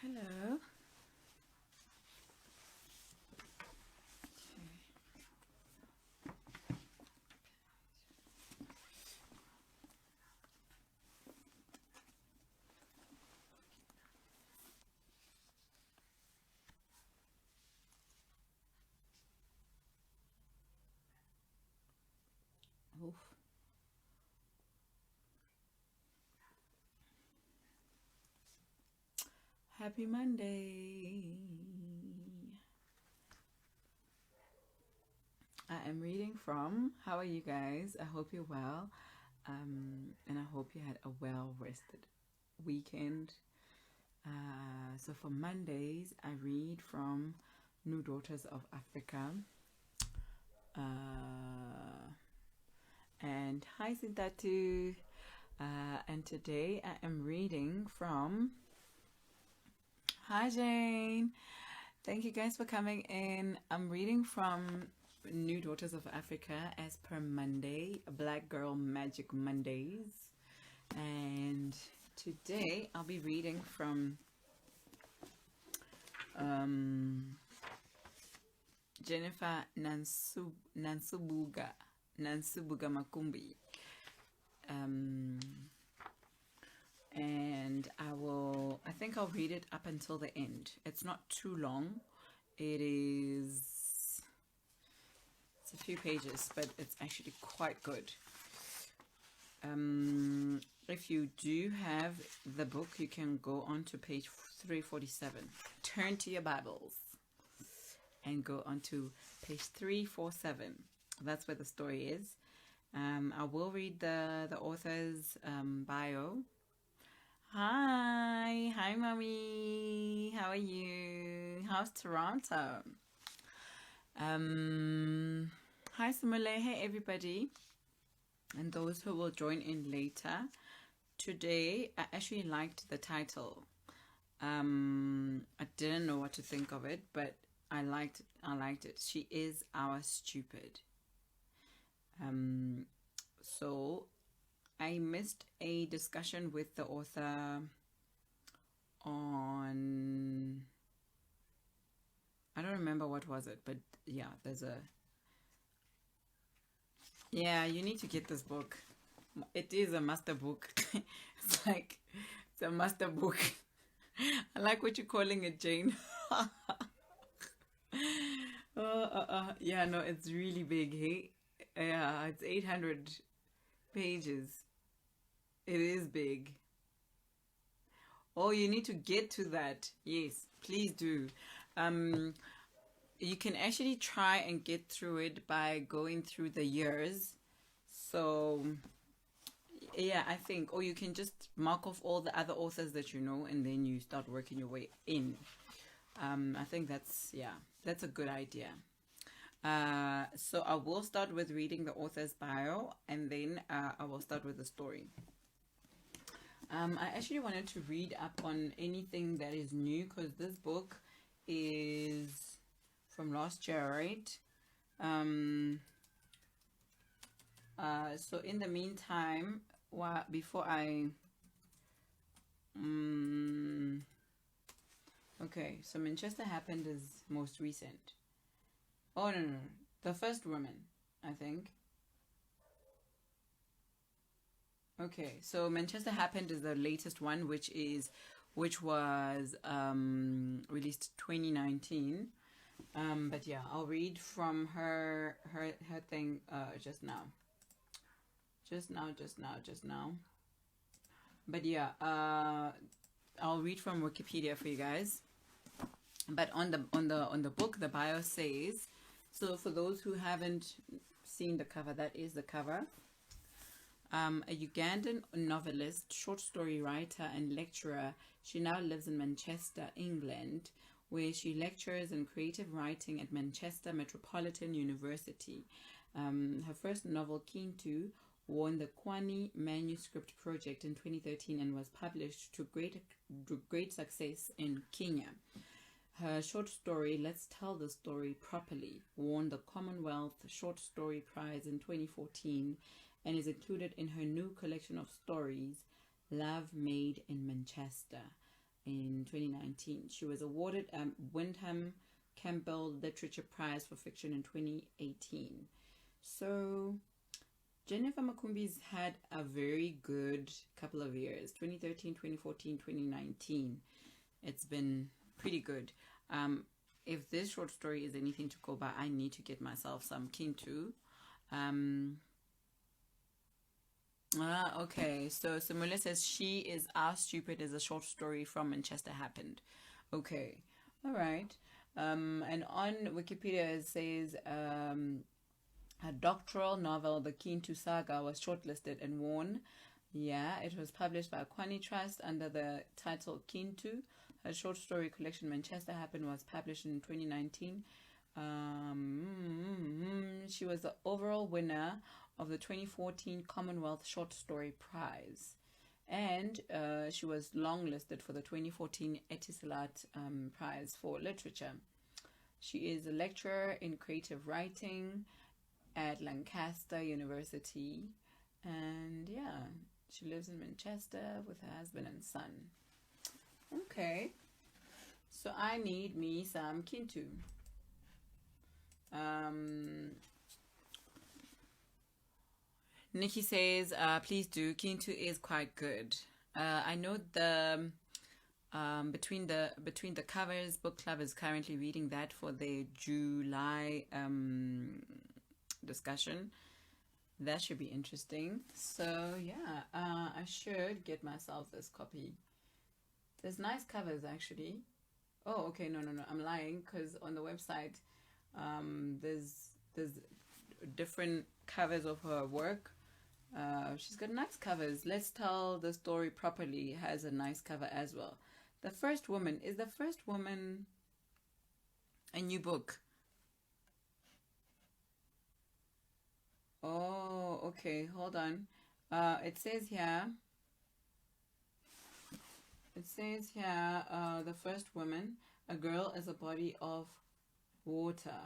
Hello. Oof. Happy Monday. I am reading from, how are you guys? I hope you're well. And I hope you had a well rested weekend. So for Mondays, I read from New Daughters of Africa. And hi, Sintatu. And today I am reading from. Hi, Jane. Thank you guys for coming in. I'm reading from New Daughters of Africa as per Monday, Black Girl Magic Mondays. And today I'll be reading from Jennifer Nansubuga Makumbi. And I think I'll read it up until the end. It's not too long. It's a few pages, but it's actually quite good. If you do have the book, you can go on to page 347. Turn to your Bibles and go on to page 347. That's where the story is. I will read the author's bio. Hi, mommy. How are you? How's Toronto? Hi, Simule. Hey, everybody, and those who will join in later. Today, I actually liked the title. I didn't know what to think of it, but I liked it. She is our stupid. So I missed a discussion with the author on, I don't remember what was it, but yeah, you need to get this book. It is a master book. It's a master book. I like what you're calling it, Jane. Yeah, no, it's really big, hey? Yeah, it's 800 pages. It is big. Oh, you need to get to that. Yes, please do. You can actually try and get through it by going through the years. So, yeah, I think, or you can just mark off all the other authors that you know, and then you start working your way in. I think that's a good idea. So I will start with reading the author's bio, and then I will start with the story. I actually wanted to read up on anything that is new, because this book is from last year, right? So in the meantime, before I okay, so Manchester Happened is most recent. Oh, no, the First Woman, I think. Okay, so Manchester Happened is the latest one, which was released 2019. But yeah, I'll read from her thing just now. But yeah, I'll read from Wikipedia for you guys. But on the book, the bio says, so for those who haven't seen the cover, that is the cover. A Ugandan novelist, short story writer, and lecturer, she now lives in Manchester, England, where she lectures in creative writing at Manchester Metropolitan University. Her first novel, Kintu, won the Kwani Manuscript Project in 2013 and was published to great success in Kenya. Her short story, Let's Tell the Story Properly, won the Commonwealth Short Story Prize in 2014 and is included in her new collection of stories, Love Made in Manchester, in 2019. She was awarded a Wyndham Campbell Literature Prize for Fiction in 2018. So Jennifer Makumbi's had a very good couple of years, 2013, 2014, 2019. It's been pretty good. If this short story is anything to go by, I need to get myself some Kintu. Okay, so Simula says She Is Our Stupid is a short story from Manchester Happened. Okay, all right. And on Wikipedia it says her doctoral novel, The Kintu Saga, was shortlisted and won. Yeah, it was published by Kwani Trust under the title Kintu. Her short story collection, Manchester Happened, was published in 2019. She was the overall winner of the 2014 Commonwealth Short Story Prize. And she was longlisted for the 2014 Etisalat Prize for Literature. She is a lecturer in creative writing at Lancaster University. And yeah, she lives in Manchester with her husband and son. Okay, so I need me some Kintu. Nikki says, please do. Kintu is quite good. I know the between the covers book club is currently reading that for the July discussion. That should be interesting. So yeah, I should get myself this copy. There's nice covers actually. Oh, okay, no, I'm lying because on the website, there's different covers of her work. She's got nice covers. Let's Tell the Story Properly has a nice cover as well. The First Woman, is The First Woman a new book? Oh, okay, hold on. It says here, The First Woman, A Girl as a Body of Water.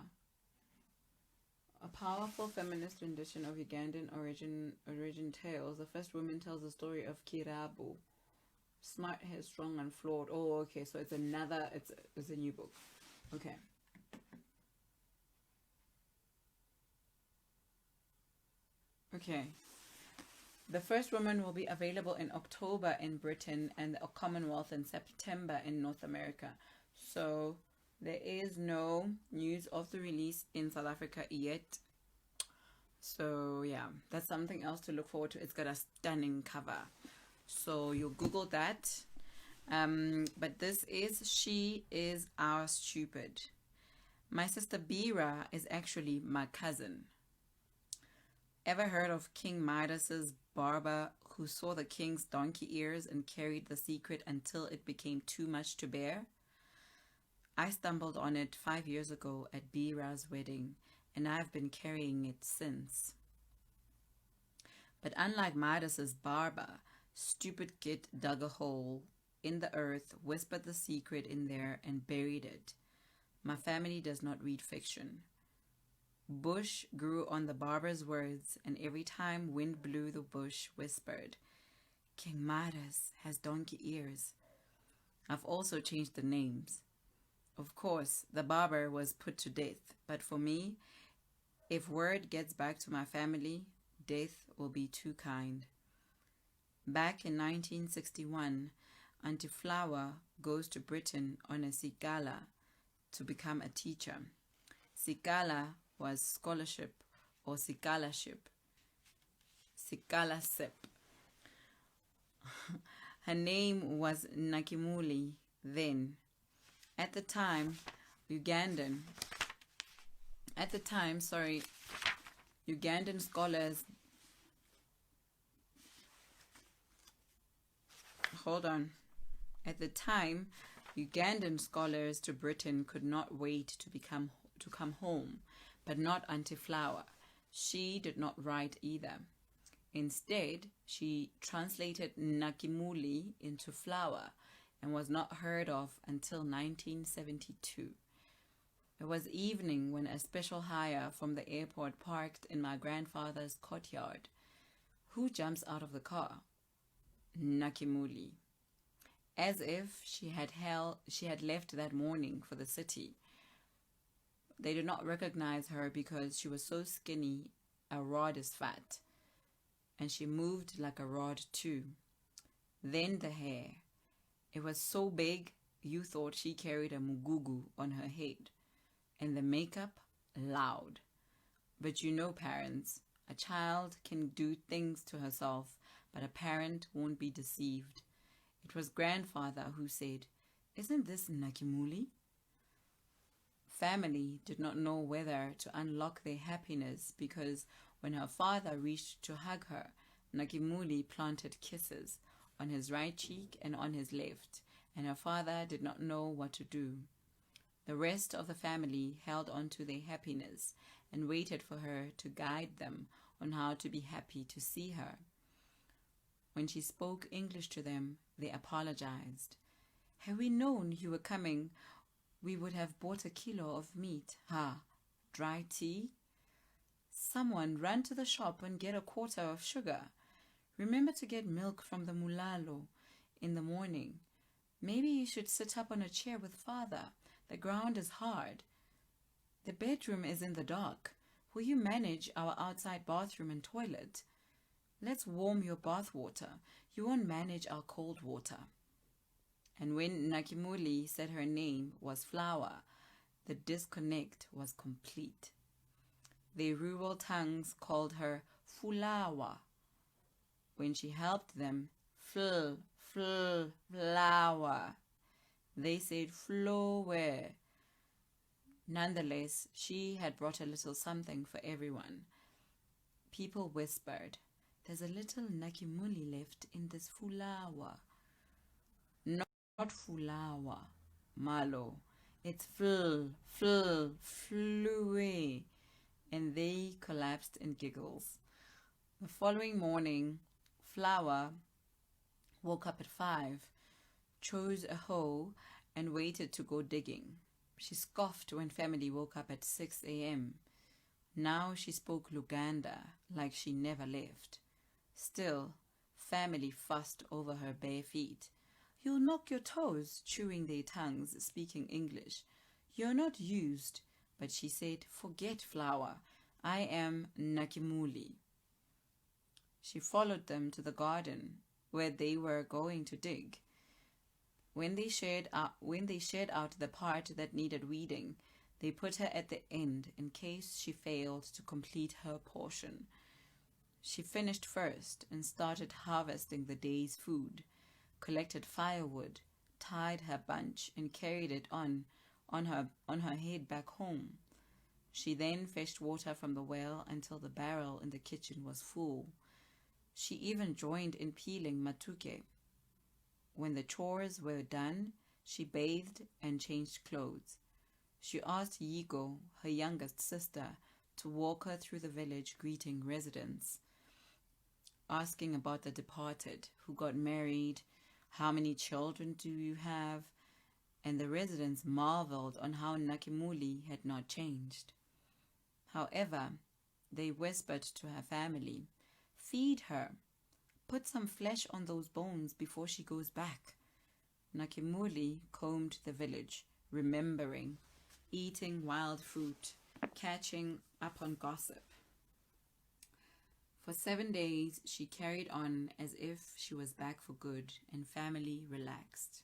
A powerful feminist rendition of Ugandan origin tales. The First Woman tells the story of Kirabu. Smart, headstrong, and flawed. Oh, okay, so it's a new book. Okay. Okay. The First Woman will be available in October in Britain and the Commonwealth in September in North America. So there is no news of the release in South Africa yet. So yeah, that's something else to look forward to. It's got a stunning cover. So you'll Google that. But this is She Is Our Stupid. My sister Bira is actually my cousin. Ever heard of King Midas's barber who saw the king's donkey ears and carried the secret until it became too much to bear? I stumbled on it 5 years ago at Bira's wedding, and I've been carrying it since. But unlike Midas's barber, stupid Git dug a hole in the earth, whispered the secret in there, and buried it. My family does not read fiction. Bush grew on the barber's words, and every time wind blew, the bush whispered, King Midas has donkey ears. I've also changed the names. Of course, the barber was put to death, but for me, if word gets back to my family, death will be too kind. Back in 1961, Auntie Flower goes to Britain on a Sikala to become a teacher. Sikala was scholarship or Sikalarship. Sikalasip. Her name was Nakimuli then. At the time, Ugandan scholars At the time, Ugandan scholars to Britain could not wait to come home, but not Auntie Flower. She did not write either. Instead, she translated Nakimuli into Flower and was not heard of until 1972. It was evening when a special hire from the airport parked in my grandfather's courtyard. Who jumps out of the car? Nakimuli. as if she had left that morning for the city. They did not recognize her because she was so skinny, a rod is fat, and she moved like a rod too. Then the hair. It was so big you thought she carried a mugugu on her head. And the makeup, loud. But you know parents, a child can do things to herself, but a parent won't be deceived. It was grandfather who said, "Isn't this Nakimuli?" Family did not know whether to unlock their happiness because when her father reached to hug her, Nakimuli planted kisses on his right cheek and on his left, and her father did not know what to do. The rest of the family held on to their happiness and waited for her to guide them on how to be happy to see her. When she spoke English to them, they apologized. "Had we known you were coming, we would have bought a kilo of meat." "Ha, dry tea?" "Someone run to the shop and get a quarter of sugar. Remember to get milk from the mulalo in the morning. Maybe you should sit up on a chair with father. The ground is hard. The bedroom is in the dark. Will you manage our outside bathroom and toilet? Let's warm your bath water. You won't manage our cold water." And when Nakimuli said her name was Flower, the disconnect was complete. Their rural tongues called her Fulawa. When she helped them, flower. They said flower. Nonetheless, she had brought a little something for everyone. People whispered, "There's a little Nakimuli left in this fulawa." Not fulawa, malo. It's flue. And they collapsed in giggles. The following morning, Flower woke up at 5, chose a hoe, and waited to go digging. She scoffed when family woke up at 6 a.m. Now she spoke Luganda like she never left. Still, family fussed over her bare feet. "You'll knock your toes," chewing their tongues, speaking English. "You're not used." But she said, "Forget Flower. I am Nakimuli." She followed them to the garden where they were going to dig. When they shared out the part that needed weeding, they put her at the end in case she failed to complete her portion. She finished first and started harvesting the day's food, collected firewood, tied her bunch, and carried it on her head back home. She then fetched water from the well until the barrel in the kitchen was full. She even joined in peeling matuke. When the chores were done, she bathed and changed clothes. She asked Yigo, her youngest sister, to walk her through the village greeting residents, asking about the departed, who got married, how many children do you have, and the residents marveled on how Nakimuli had not changed. However, they whispered to her family, "Feed her. Put some flesh on those bones before she goes back." Nakimuli combed the village, remembering, eating wild fruit, catching up on gossip. For 7 days, she carried on as if she was back for good, and family relaxed.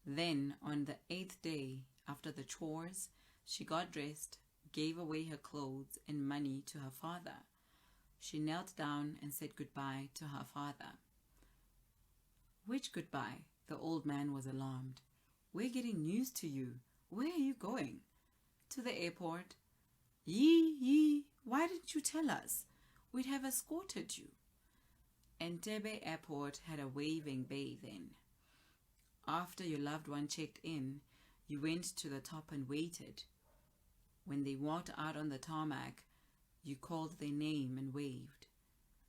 Then, on the 8th day, after the chores, she got dressed, gave away her clothes and money to her father. She knelt down and said goodbye to her father. "Which goodbye?" The old man was alarmed. "We're getting news to you. Where are you going?" "To the airport." Yee, why didn't you tell us? We'd have escorted you." Entebbe Airport had a waving bay then. After your loved one checked in, you went to the top and waited. When they walked out on the tarmac, you called their name and waved.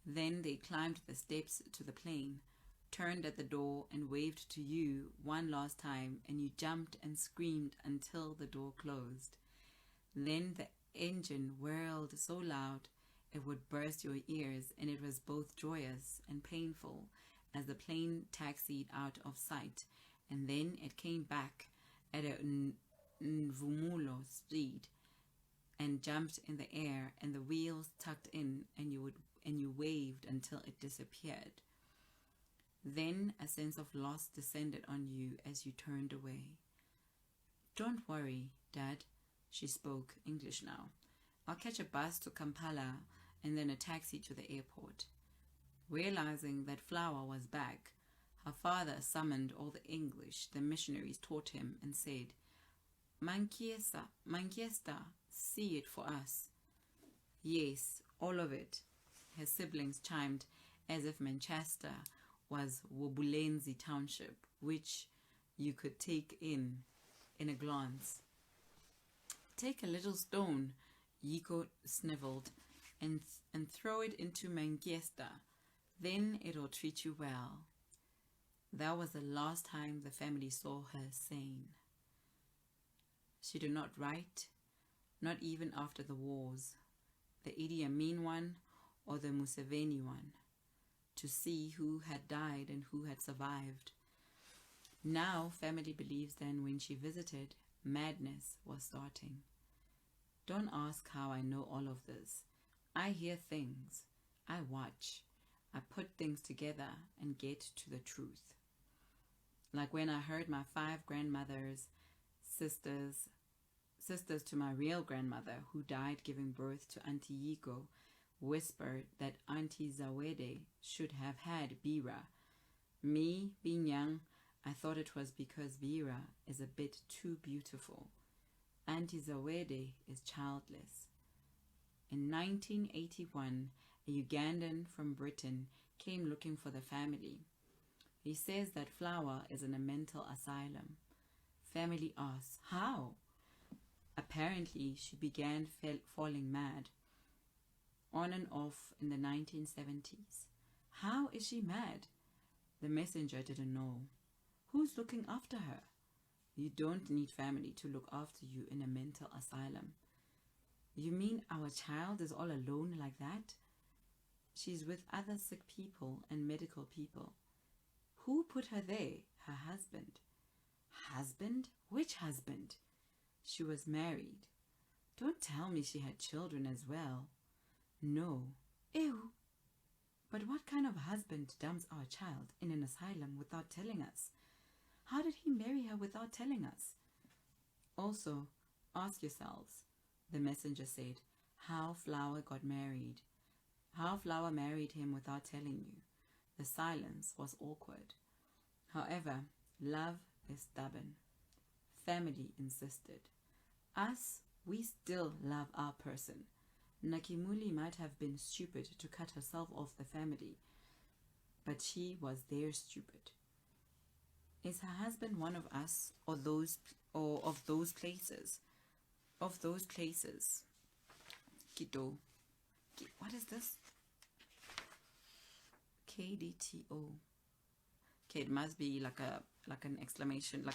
Then they climbed the steps to the plane, turned at the door and waved to you one last time, and you jumped and screamed until the door closed. Then the engine whirled so loud it would burst your ears, and it was both joyous and painful as the plane taxied out of sight, and then it came back at a Nvumulo speed and jumped in the air, and the wheels tucked in, and you waved until it disappeared. Then a sense of loss descended on you as you turned away. "Don't worry, Dad," she spoke English now. "I'll catch a bus to Kampala and then a taxi to the airport." Realizing that Flower was back, her father summoned all the English the missionaries taught him and said, Mankiesta, see it for us." "Yes, all of it," his siblings chimed, as if Manchester was Wobulenzi Township, which you could take in a glance. "Take a little stone," Yiko sniveled, and throw it into Manchester. Then it'll treat you well." That was the last time the family saw her sane. She did not write, not even after the wars, the Idi Amin one or the Museveni one, to see who had died and who had survived. Now family believes that when she visited, madness was starting. Don't ask how I know all of this. I hear things. I watch. I put things together and get to the truth. Like when I heard my 5 grandmothers, sisters to my real grandmother who died giving birth to Auntie Yiko, whispered that Auntie Zawede should have had Bira. Me, being young, I thought it was because Bira is a bit too beautiful. Auntie Zawede is childless. In 1981, a Ugandan from Britain came looking for the family. He says that Flower is in a mental asylum. Family asks, how? Apparently, she began falling mad, on and off in the 1970s. How is she mad? The messenger didn't know. Who's looking after her? You don't need family to look after you in a mental asylum. You mean our child is all alone like that? She's with other sick people and medical people. Who put her there? Her husband. Husband? Which husband? She was married. Don't tell me she had children as well. No. Ew. But what kind of husband dumps our child in an asylum without telling us? How did he marry her without telling us? Also, ask yourselves, the messenger said, how Flower got married. How Flower married him without telling you. The silence was awkward. However, love is stubborn. Family insisted. Us, we still love our person. Nakimuli might have been stupid to cut herself off the family, but she was their stupid. Is her husband one of us or of those places? Of those places. Kito. What is this? KDTO. Okay, it must be like an exclamation,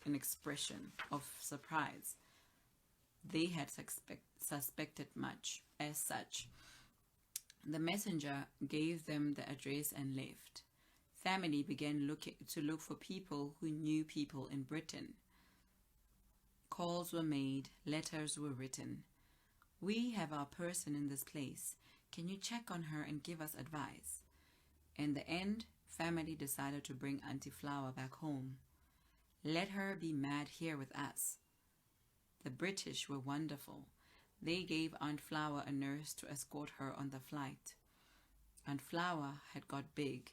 an expression of surprise. They had suspected much. As such, the messenger gave them the address and left. Family began to look for people who knew people in Britain. Calls were made, letters were written. We have our person in this place. Can you check on her and give us advice? In the end, family decided to bring Auntie Flower back home. Let her be mad here with us. The British were wonderful. They gave Aunt Flower a nurse to escort her on the flight. Aunt Flower had got big,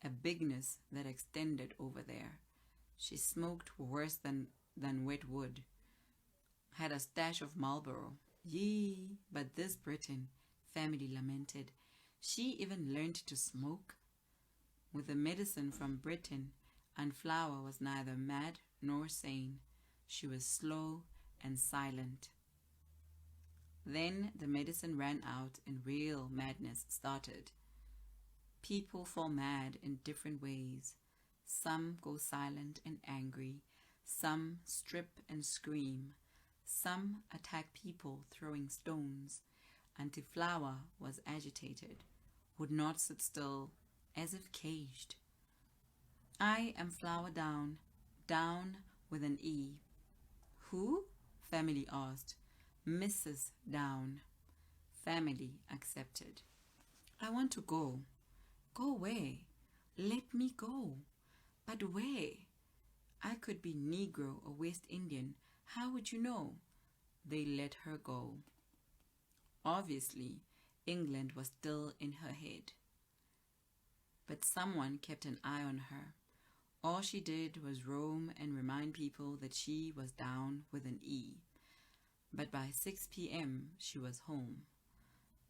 a bigness that extended over there. She smoked worse than wet wood, had a stash of Marlboro. Yee, but this Britain, family lamented. She even learned to smoke. With the medicine from Britain, Aunt Flower was neither mad nor sane. She was slow and silent. Then the medicine ran out and real madness started. People fall mad in different ways. Some go silent and angry. Some strip and scream. Some attack people throwing stones. Auntie Flower was agitated, would not sit still, as if caged. I am Flower Down, down with an E. Who? Family asked. Mrs. Down. Family accepted. I want to go. Go where? Let me go. But where? I could be Negro or West Indian. How would you know? They let her go. Obviously, England was still in her head. But someone kept an eye on her. All she did was roam and remind people that she was down with an E. But by 6 p.m., she was home.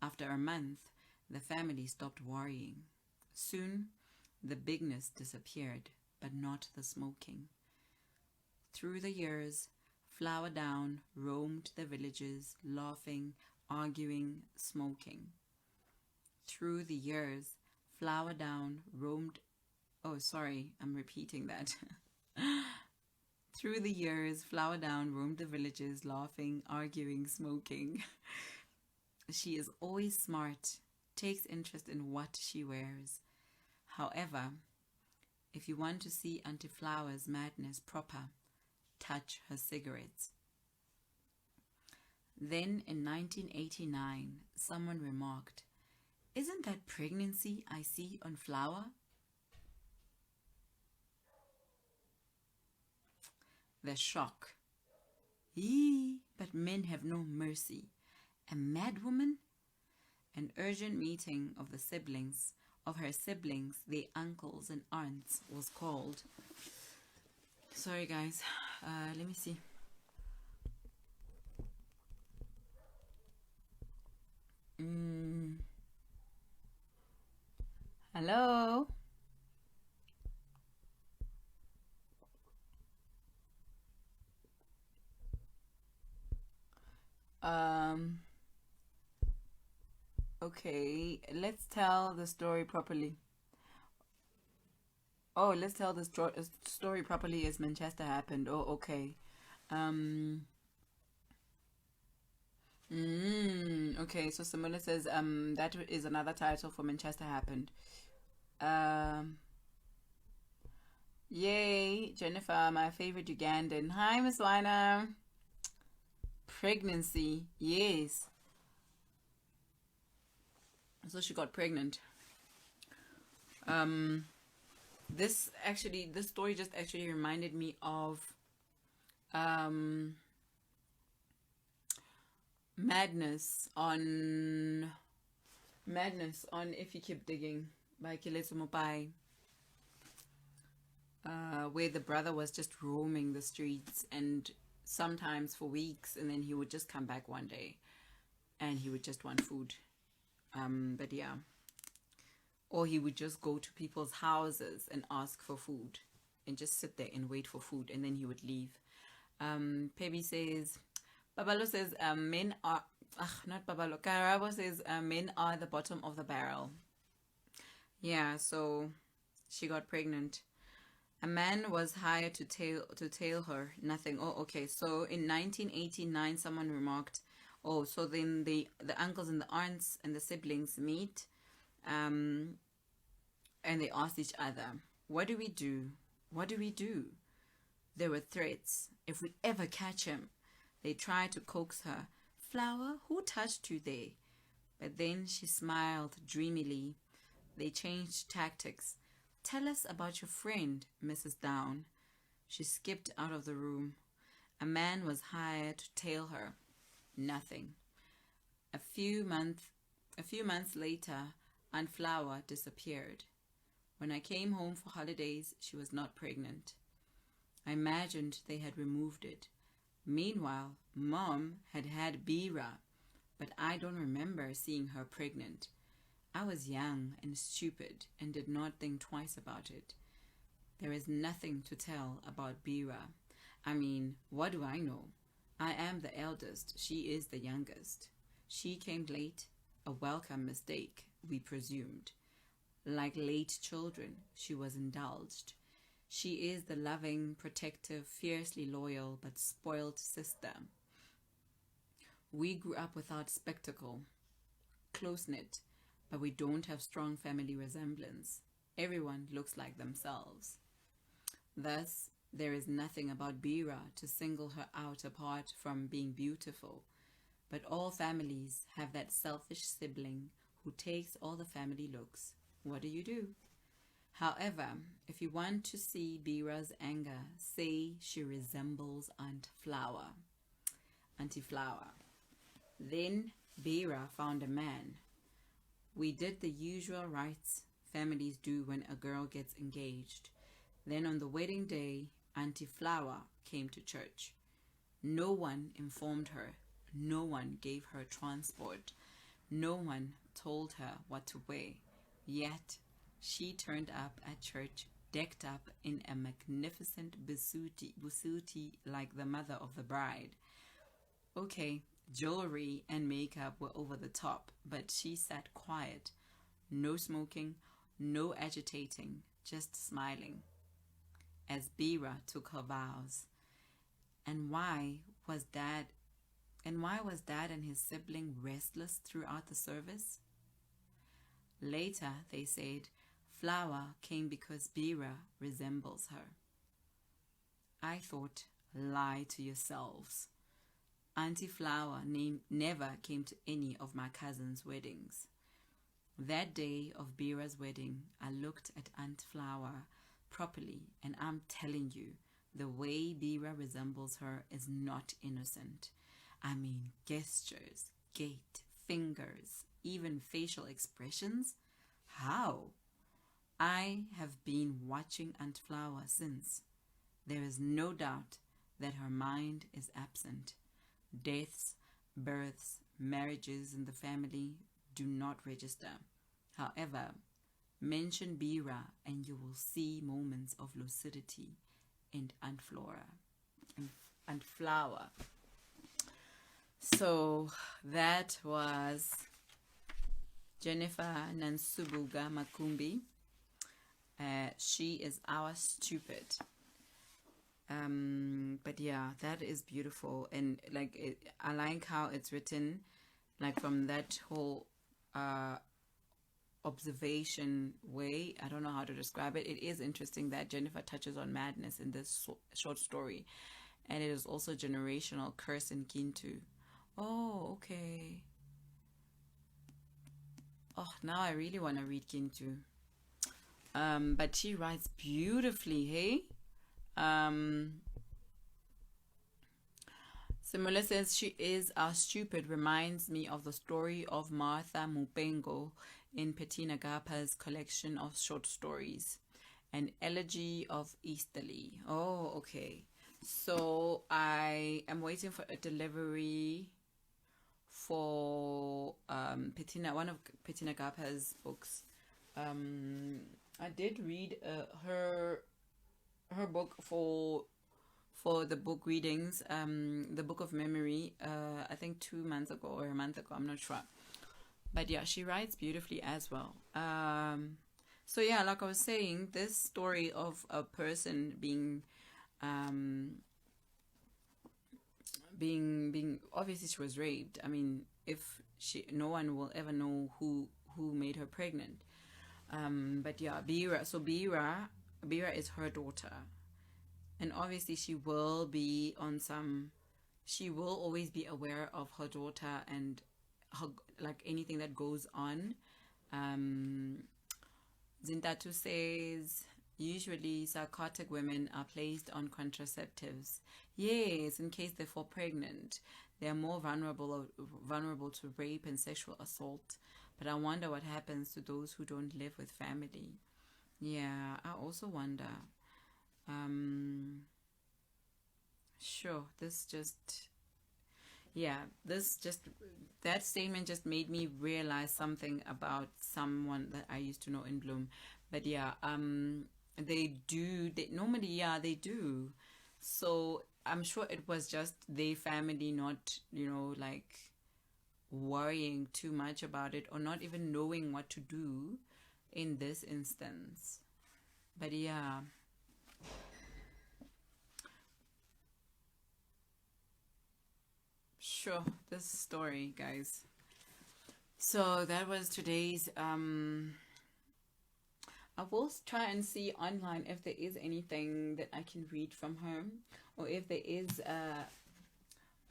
After a month, the family stopped worrying. Soon, the bigness disappeared, but not the smoking. Through the years, Flower Down roamed the villages, laughing, arguing, smoking. Through the years, Flower Down roamed... Oh, sorry, I'm repeating that. Through the years, Flower Down roamed the villages, laughing, arguing, smoking. She is always smart, takes interest in what she wears. However, if you want to see Auntie Flower's madness proper, touch her cigarettes. Then in 1989, someone remarked, "Isn't that pregnancy I see on Flower?" The shock. Yee, but men have no mercy. A mad woman? An urgent meeting of her siblings, their uncles and aunts, was called. Sorry guys, let me see. Hello? Okay, let's tell the story properly. Oh, let's tell the story properly as Manchester happened. Oh, okay. Um, okay, so Simona says that is another title for Manchester happened. Um, yay, Jennifer, my favorite Ugandan. Hi, Miss Weiner. Pregnancy, yes. So she got pregnant. This story just actually reminded me of um, Madness on If You Keep Digging by Kiletsu Mopai, where the brother was just roaming the streets and sometimes for weeks, and then he would just come back one day and he would just want food. But yeah, or he would just go to people's houses and ask for food and just sit there and wait for food, and then he would leave. Pebi says, Babalo says, men are, not Babalo, Karabo says, men are the bottom of the barrel. Yeah, so she got pregnant. A man was hired to tail her. Nothing. Oh, okay. So in 1989, someone remarked, "Oh, so then the uncles and the aunts and the siblings meet, and they asked each other, what do we do? What do we do?" There were threats. If we ever catch him, they tried to coax her. "Flower, who touched you there?" But then she smiled dreamily. They changed tactics. "Tell us about your friend, Mrs. Down." She skipped out of the room. A man was hired to tail her. Nothing. A few months later, Aunt Flower disappeared. When I came home for holidays, she was not pregnant. I imagined they had removed it. Meanwhile, Mom had had Bira, but I don't remember seeing her pregnant. I was young and stupid and did not think twice about it. There is nothing to tell about Bira. I mean, what do I know? I am the eldest. She is the youngest. She came late, a welcome mistake, we presumed. Like late children, she was indulged. She is the loving, protective, fiercely loyal, but spoiled sister. We grew up without spectacle, close-knit, but we don't have strong family resemblance. Everyone looks like themselves. Thus, there is nothing about Bira to single her out apart from being beautiful. But all families have that selfish sibling who takes all the family looks. What do? However, if you want to see Bira's anger, say she resembles Aunt Flower. Auntie Flower. Then Bira found a man. We did the usual rites families do when a girl gets engaged. Then on the wedding day, Auntie Flower came to church. No one informed her. No one gave her transport. No one told her what to wear. Yet, she turned up at church decked up in a magnificent busuti like the mother of the bride. Okay, jewelry and makeup were over the top, but she sat quiet. No smoking, no agitating, just smiling as Bira took her vows. And why was Dad and his sibling restless throughout the service? Later, they said, Flower came because Bira resembles her. I thought, lie to yourselves. Auntie Flower never came to any of my cousins' weddings. That day of Bira's wedding, I looked at Aunt Flower properly, and I'm telling you, the way Bira resembles her is not innocent. I mean, gestures, gait, fingers, even facial expressions. How? I have been watching Aunt Flower since. There is no doubt that her mind is absent. Deaths, births, marriages in the family do not register. However, mention Bira and you will see moments of lucidity in Aunt Flower. So that was Jennifer Nansubuga Makumbi. She is our stupid. But yeah, that is beautiful, and like I like how it's written, like from that whole observation way. I don't know how to describe it. It is interesting that Jennifer touches on madness in this short story, and it is also generational curse in Kintu. Oh, okay. Oh, now I really want to read Kintu. But she writes beautifully, hey? Simula says she is our stupid reminds me of the story of Martha Mupengo in Petina Gapa's collection of short stories, An Elegy of Easterly. Oh, okay. So I am waiting for a delivery for one of Petina Gapa's books. I did read her book for the book readings, the Book of Memory, I think 2 months ago or a month ago, I'm not sure. But yeah, she writes beautifully as well. So yeah, like I was saying, this story of a person being obviously she was raped. I mean, if no one will ever know who made her pregnant. But yeah, Bira is her daughter. And obviously she will always be aware of her daughter and her, like anything that goes on. Zintatu says, usually psychotic women are placed on contraceptives. Yes, in case they fall pregnant. They are more vulnerable to rape and sexual assault. But I wonder what happens to those who don't live with family. Yeah, I also wonder. Sure, that statement just made me realize something about someone that I used to know in Bloom. But yeah, they do, they do. So I'm sure it was just their family not, like worrying too much about it or not even knowing what to do in this instance. But yeah. Sure, this story, guys. So that was today's I will try and see online if there is anything that I can read from her, or if there is a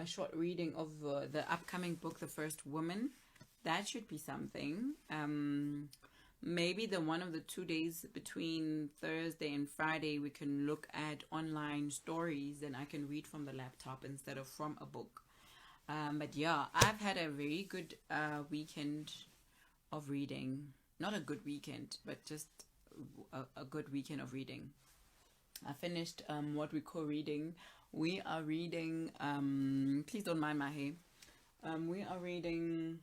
short reading of the upcoming book, The First Woman. That should be something. Maybe the one of the 2 days between Thursday and Friday, we can look at online stories and I can read from the laptop instead of from a book. But yeah, I've had a very good weekend of reading. Not a good weekend, but just a good weekend of reading. I finished what we call reading. We are reading, please don't mind my hair. We are reading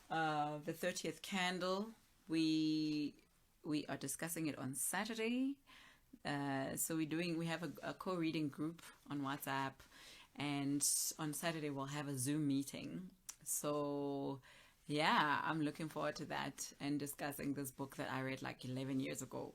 The 30th Candle. We are discussing it on Saturday. So we have a co-reading group on WhatsApp, and on Saturday we'll have a Zoom meeting. So yeah, I'm looking forward to that and discussing this book that I read like 11 years ago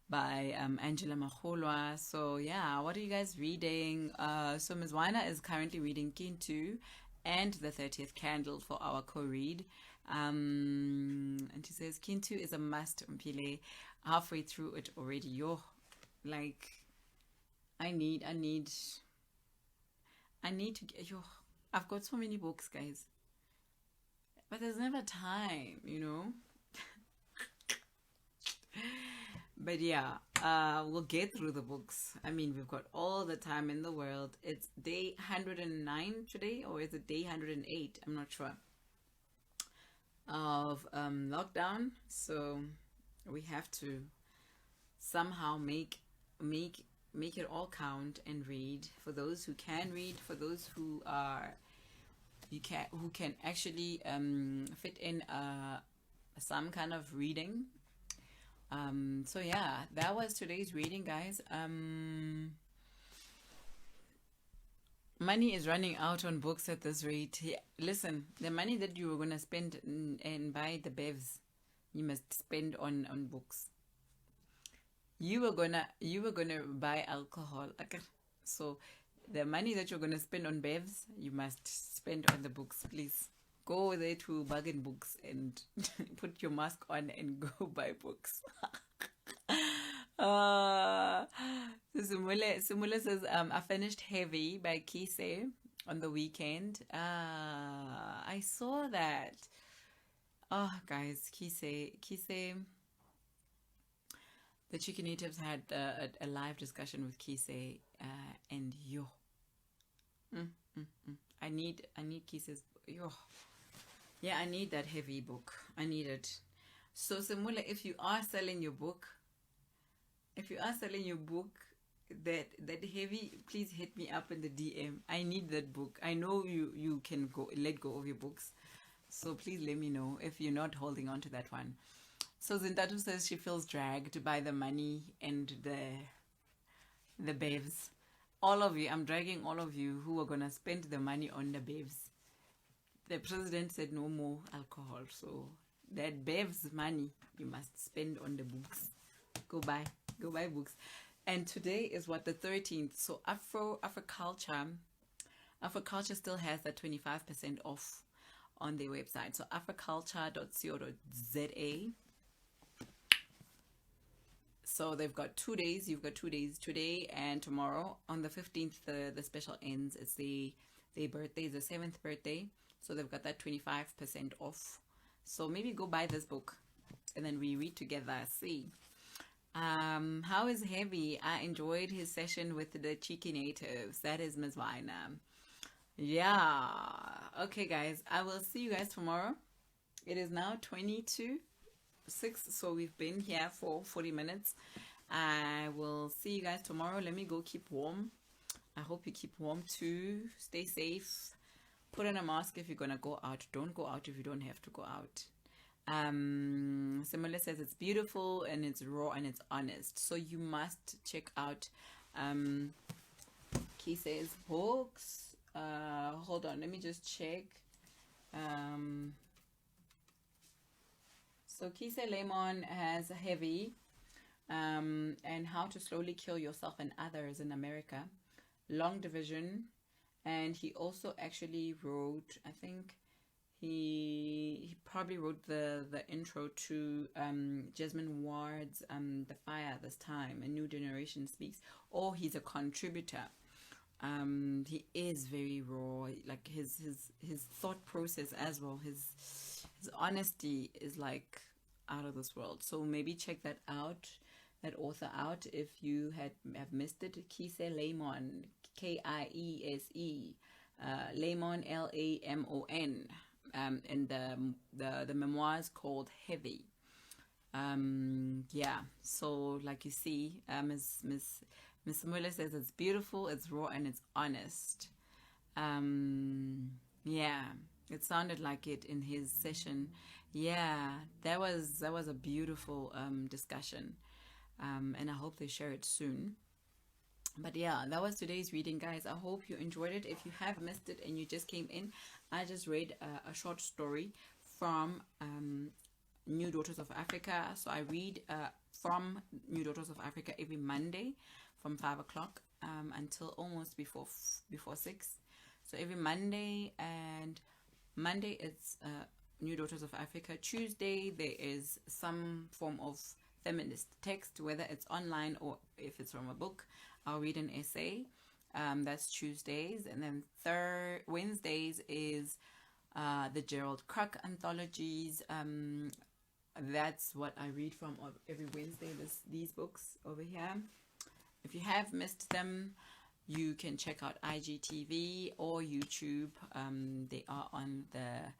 by Angela Magolwa. So yeah, what are you guys reading? So Ms. Waina is currently reading Kintu and The 30th Candle for our co-read. And she says Kintu is a must, Mpile. Halfway through it already. Yo, like I need to get, yo, I've got so many books, guys, but there's never time, you know. But yeah, we'll get through the books. I mean, we've got all the time in the world. It's day 109 today, or is it day 108? I'm not sure. Of lockdown, so we have to somehow make it all count and read. For those who can read, for those who can actually fit in some kind of reading. So yeah, that was today's reading, guys. Money is running out on books at this rate. Yeah, listen, the money that you were gonna spend and buy the bevs, you must spend on books. You were gonna buy alcohol. Okay. So the money that you're gonna spend on bevs, you must spend on the books, please. Go there to Bargain Books and put your mask on and go buy books. Sumule says, I finished Heavy by Kise on the weekend. I saw that. Oh, guys, Kise, the Chicken Natives had a live discussion with Kise, and yo, I need Kise's, yo, yeah, I need that Heavy book. I need it. So Simula, if you are selling your book, that Heavy, please hit me up in the DM. I need that book. I know you can let go of your books, so please let me know if you're not holding on to that one. So Zintatu says she feels dragged by the money and the babes. All of you, I'm dragging all of you who are gonna spend the money on the babes. The president said no more alcohol, so that babes money you must spend on the books. Go buy books. And today is what, the 13th. So Afroculture still has that 25% off on their website. So afroculture.co.za. So they've got 2 days. You've got 2 days, today and tomorrow. On the 15th, the special ends. It's their birthday, the 7th birthday. So they've got that 25% off. So maybe go buy this book and then we read together. See. How is Heavy? I enjoyed his session with the Cheeky Natives. That is Ms. Waina. Yeah. Okay, guys. I will see you guys tomorrow. It is now 22:06, so we've been here for 40 minutes. I will see you guys tomorrow. Let me go keep warm. I hope you keep warm too. Stay safe. Put on a mask if you're gonna go out. Don't go out if you don't have to go out. Simula says it's beautiful and it's raw and it's honest. So you must check out Kise's books. Hold on, let me just check. So Kise Lemon has Heavy, and How to Slowly Kill Yourself and Others in America, Long Division, and he also actually wrote, I think He probably wrote the intro to Jasmine Ward's The Fire This Time, A New Generation Speaks, or he's a contributor. He is very raw, like his thought process as well. His honesty is like out of this world. So maybe check that out, that author out, if you have missed it. Kise Lamon, Kiese, Lamon, Lamon, and the memoirs called Heavy. Yeah, so like you see, Miss Muller says it's beautiful, it's raw, and it's honest. Yeah, it sounded like it in his session. Yeah, that was a beautiful discussion, and I hope they share it soon. But yeah, that was today's reading, guys. I hope you enjoyed it. If you have missed it and you just came in, I just read a short story from New Daughters of Africa. So I read from New Daughters of Africa every Monday from 5 o'clock until almost before 6. So every Monday, and Monday it's New Daughters of Africa. Tuesday there is some form of feminist text, whether it's online or if it's from a book. I'll read an essay. That's Tuesdays, and then Wednesdays is the Gerald Kruk anthologies. That's what I read from every Wednesday. These books over here. If you have missed them, you can check out IGTV or YouTube. They are on the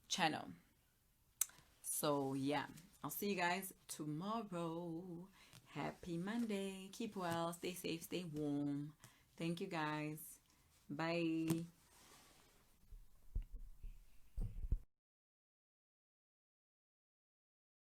channel. So yeah, I'll see you guys tomorrow. Happy Monday. Keep well, stay safe, stay warm. Thank you, guys. Bye.